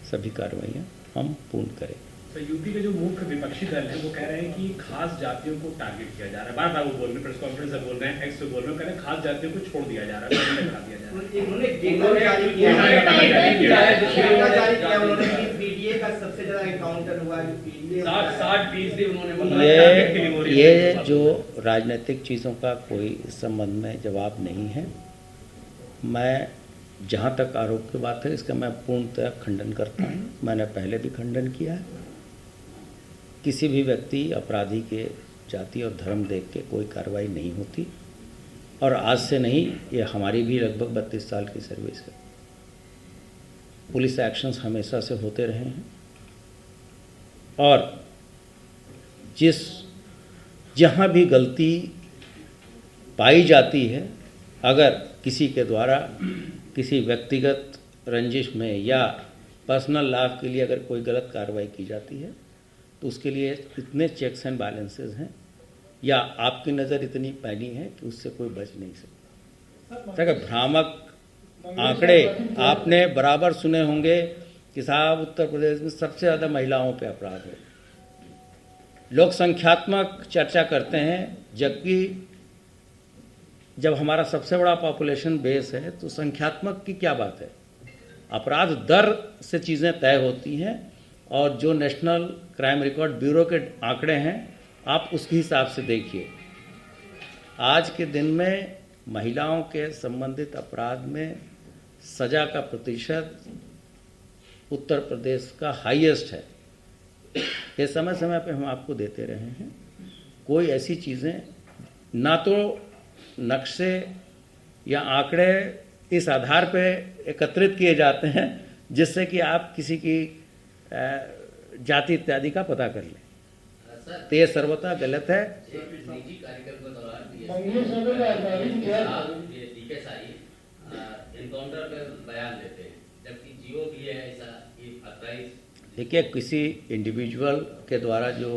सभी कार्रवाइयाँ हम पूर्ण करें। तो यूपी के जो मुख्य विपक्षी दल है वो कह रहे हैं कि खास जातियों को टारगेट किया जा रहा है, बार बार वो बोल रहे हैं, प्रेस कॉन्फ्रेंस में बोल रहे हैं, एक्स पे बोल रहे हैं, कह रहे हैं खास जातियों को छोड़ दिया जा रहा है, हटा दिया जा रहा है। उन्होंने पीडीए का सबसे ज्यादा एनकाउंटर हुआ, 60% उन्होंने बताया। ये जो राजनीतिक चीज़ों का कोई इस संबंध में जवाब नहीं है। मैं जहाँ तक आरोप की बात है इसका मैं पूर्णतः खंडन करता हूँ। मैंने पहले भी खंडन किया है। किसी भी व्यक्ति अपराधी के जाति और धर्म देख के कोई कार्रवाई नहीं होती, और आज से नहीं, ये हमारी भी लगभग 32 साल की सर्विस है। पुलिस एक्शंस हमेशा से होते रहे हैं, और जहाँ भी गलती पाई जाती है, अगर किसी के द्वारा किसी व्यक्तिगत रंजिश में या पर्सनल लाभ के लिए अगर कोई गलत कार्रवाई की जाती है तो उसके लिए इतने चेक्स एंड बैलेंसेस हैं, या आपकी नज़र इतनी पैनी है कि उससे कोई बच नहीं सकता। अगर भ्रामक आंकड़े आपने बराबर सुने होंगे कि साहब उत्तर प्रदेश में सबसे ज़्यादा महिलाओं पे अपराध है। लोग संख्यात्मक चर्चा करते हैं, जबकि जब हमारा सबसे बड़ा पॉपुलेशन बेस है तो संख्यात्मक की क्या बात है। अपराध दर से चीज़ें तय होती हैं, और जो नेशनल क्राइम रिकॉर्ड ब्यूरो के आंकड़े हैं आप उसके हिसाब से देखिए। आज के दिन में महिलाओं के संबंधित अपराध में सजा का प्रतिशत उत्तर प्रदेश का हाईएस्ट है। ये समय समय पे हम आपको देते रहे हैं। कोई ऐसी चीज़ें ना तो नक्शे या आंकड़े इस आधार पे एकत्रित किए जाते हैं जिससे कि आप किसी की जाति इत्यादि का पता कर लें, तो ये सर्वथा गलत है। निजी कार्यक्रम के दौरान एनकाउंटर पे बयान देते हैं, जबकि जियो भी है ऐसा कि 28। देखिए, किसी इंडिविजुअल के द्वारा जो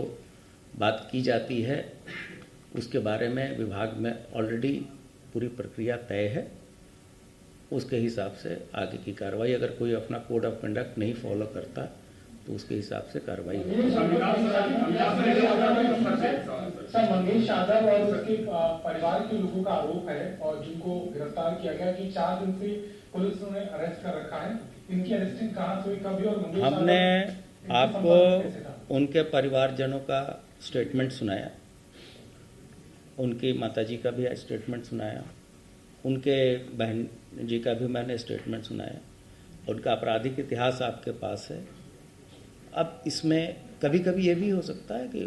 बात की जाती है उसके बारे में विभाग में ऑलरेडी पूरी प्रक्रिया तय है। उसके हिसाब से आगे की कार्रवाई, अगर कोई अपना कोड ऑफ कंडक्ट नहीं फॉलो करता तो उसके हिसाब से कार्रवाई होगी। सर, मंगेश यादव और उसके परिवार के लोगों का आरोप है, और जिनको गिरफ्तार किया गया कि 4 दिन से पुलिस ने अरेस्ट कर रखा है। इनकी अरेस्टिंग कहाँ से हुई, कभी, और मंगेश हमने आपको उनके परिवारजनों का स्टेटमेंट सुनाया, उनकी माताजी का भी स्टेटमेंट सुनाया, उनके बहन जी का भी मैंने स्टेटमेंट सुनाया। उनका आपराधिक इतिहास आपके पास है। अब इसमें कभी कभी ये भी हो सकता है कि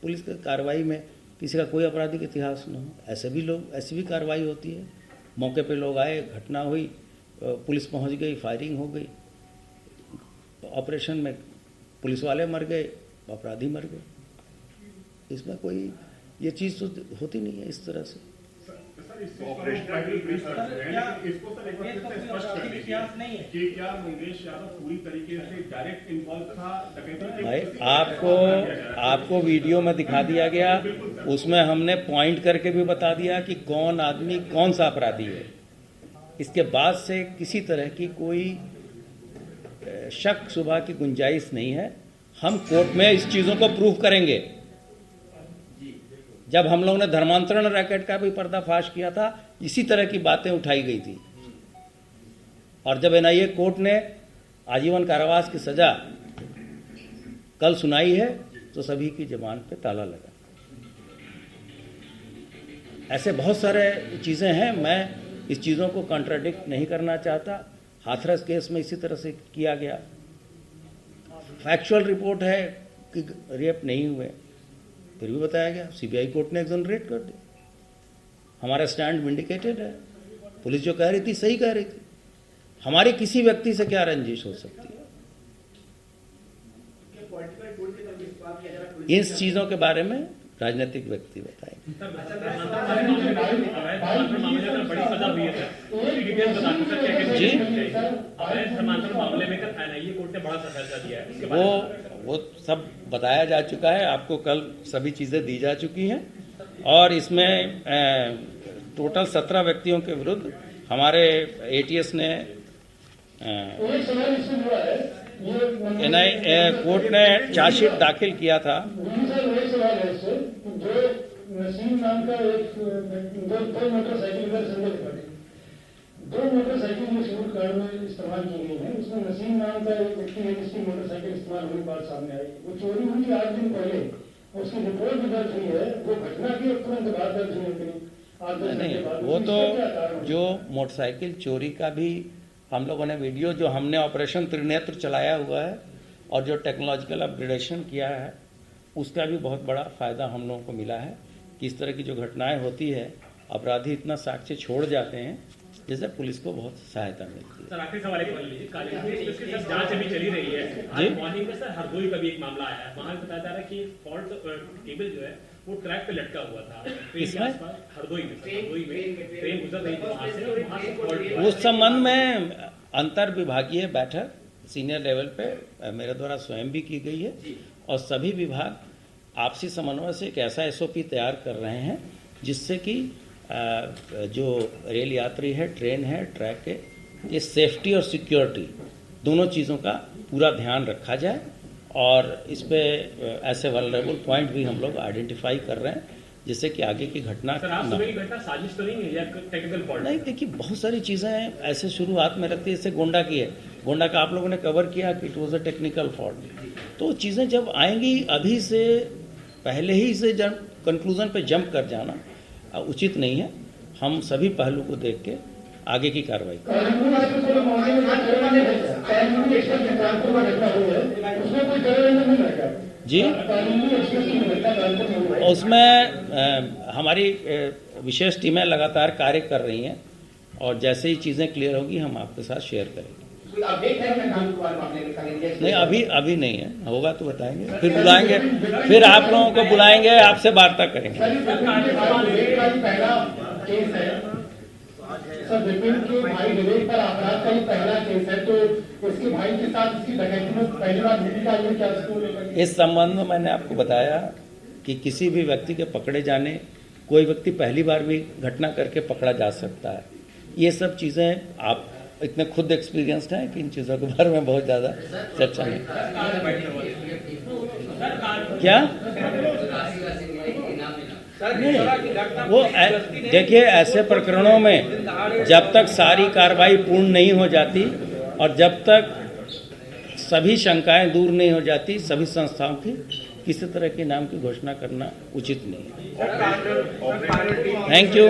पुलिस की कार्रवाई में किसी का कोई आपराधिक इतिहास न हो, ऐसी भी कार्रवाई होती है। मौके पे लोग आए, घटना हुई, पुलिस पहुंच गई, फायरिंग हो गई, ऑपरेशन में पुलिस वाले मर गए, अपराधी मर गए। इसमें कोई ये चीज़ तो होती नहीं है इस तरह से। भाई, आपको वीडियो में दिखा दिया गया, उसमें हमने पॉइंट करके भी बता दिया कि कौन आदमी कौन सा अपराधी है। इसके बाद से किसी तरह की कोई शक शुबा की गुंजाइश नहीं है। हम कोर्ट में इस चीज़ों को प्रूव करेंगे। जब हम लोगों ने धर्मांतरण रैकेट का भी पर्दाफाश किया था, इसी तरह की बातें उठाई गई थी, और जब एनआईए कोर्ट ने आजीवन कारावास की सजा कल सुनाई है तो सभी की जबान पे ताला लगा। ऐसे बहुत सारे चीज़ें हैं, मैं इस चीज़ों को कॉन्ट्राडिक्ट नहीं करना चाहता। हाथरस केस में इसी तरह से किया गया। फैक्चुअल रिपोर्ट है कि रेप नहीं हुए, फिर भी बताया गया, सीबीआई कोर्ट ने एक्सोनरेट कर दिया। हमारा स्टैंड विंडिकेटेड है। पुलिस जो कह रही थी सही कह रही थी। हमारी किसी व्यक्ति से क्या रंजिश हो सकती है। इन चीज़ों के बारे में राजनीतिक व्यक्ति बताएंगे। जी, वो सब बताया जा चुका है। आपको कल सभी चीज़ें दी जा चुकी हैं, और इसमें टोटल 17 व्यक्तियों के विरुद्ध हमारे एटीएस ने कोर्ट ने चार्जशीट दाखिल किया था। सर वही सवाल है सर, जो नसीम नाम का एक दो मोटरसाइकिल का संदेश पड़े, दो मोटरसाइकिल जो शुरू कार में इस्तेमाल की गई है, उसमें नसीम नाम का एक व्यक्ति है जिसकी मोटरसाइकिल इस्तेमाल होने की बात सामने आई। वो चोरी हुई 8 दिन पहले, उसकी रिपोर्ट भी दर्ज हुई है, वो घटना की तुरंत बाद दर्ज हुई है। नहीं, वो तो जो मोटरसाइकिल चोरी का भी हम लोगों ने वीडियो जो हमने ऑपरेशन त्रिनेत्र चलाया हुआ है और जो टेक्नोलॉजिकल अपग्रेडेशन किया है, उसका भी बहुत बड़ा फायदा हम लोगों को मिला है कि इस तरह की जो घटनाएं होती है, अपराधी इतना साक्ष्य छोड़ जाते हैं जिससे पुलिस को बहुत सहायता मिलती है। सर आखिरी सवाल एक लीजिए, जांच अभी चली रही है। आज मॉर्निंग में सर हरदोई का भी एक मामला आया है, वहां बताया जा रहा है कि फॉल्ट केबल जो है वो ट्रैक पे लटका हुआ था हरदोई में ट्रेन गुजर रही थी वहां से, और वहां से फॉल्ट। उस संबंध में अंतर विभागीय बैठक सीनियर लेवल पे मेरे द्वारा स्वयं भी की गई है और सभी विभाग आपसी समन्वय से एक ऐसा SOP तैयार कर रहे हैं जिससे कि जो रेल यात्री है, ट्रेन है, ट्रैक है, ये सेफ्टी और सिक्योरिटी दोनों चीज़ों का पूरा ध्यान रखा जाए और इस पे ऐसे वल्नरेबल पॉइंट भी हम लोग आइडेंटिफाई कर रहे हैं जिससे कि आगे की घटना साजिश तो नहीं है या टेक्निकल फॉल्ट? नहीं, देखिए बहुत सारी चीज़ें ऐसे शुरुआत में रखती है, जैसे गोंडा की है, गोंडा का आप लोगों ने कवर किया कि it was a technical fault. तो चीज़ें जब आएंगी, अभी से पहले ही से जब कंक्लूजन पे जंप कर जाना उचित नहीं है। हम सभी पहलू को देख के आगे की कार्रवाई जी। उसमें हमारी विशेष टीमें लगातार कार्य कर रही हैं और जैसे ही चीज़ें क्लियर होगी हम आपके साथ शेयर करेंगे। नहीं, अभी नहीं है, होगा तो बताएंगे, फिर बुलाएंगे, फिर आप लोगों को बुलाएंगे, आपसे वार्ता करेंगे। सर विपिन के भाई विवेक पर अपराध का ही पहला केस है, तो उसके भाई के साथ इसकी डकैती में पहली बार भूमिका आई है क्या? इस संबंध में मैंने आपको बताया कि किसी भी व्यक्ति के पकड़े जाने, कोई व्यक्ति पहली बार भी घटना करके पकड़ा जा सकता है। ये सब चीज़ें आप इतने खुद एक्सपीरियंस्ड हैं कि इन चीज़ों के बारे में बहुत ज़्यादा चर्चा नहीं। क्या नहीं, वो देखिए, ऐसे प्रकरणों में जब तक सारी कार्रवाई पूर्ण नहीं हो जाती और जब तक सभी शंकाएं दूर नहीं हो जाती सभी संस्थाओं की, किसी तरह के नाम की घोषणा करना उचित नहीं है। Thank you.